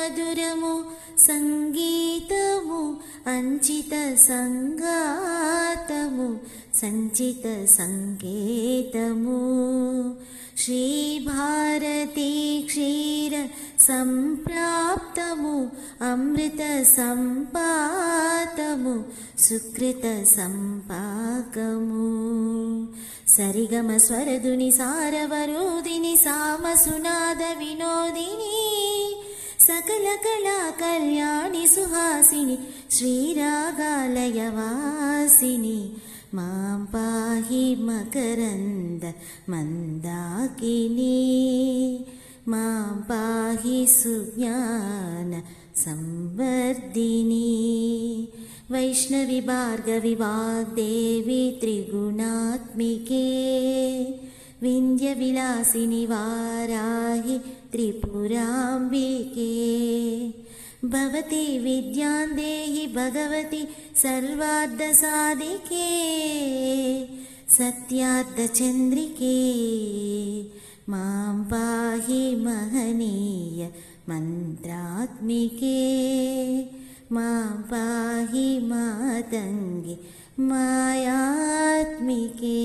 మధురము సంగీతము అంచిత సంగాతము సంచిత సంకేతము శ్రీ భారతీ క్షీర సంప్రాప్తము అమృత సంపాతము సుకృత సంపాకము సరిగమ స్వరధుని సారవరోధిని సామసునాద వినోదిని సకల కళా కళ్యాణి సుహాసిని శ్రీరాగాలయవాసిని మాం పాహి మకరంద మందాకిని మాం పాహి సుజ్ఞాన సంవర్ధిని వైష్ణవి భార్గవి వాగ్దేవి త్రిగుణాత్మికే వింధ్య విలాసిని వారాహి త్రిపురాంబికే భవతి విద్యాం దేహి భగవతి సర్వార్థ సాధికే సత్యార్థ చంద్రికే మాం పాహి మహనీయ మంత్రాత్మికే మాం పాహి మాతంగి మాయాత్మికే।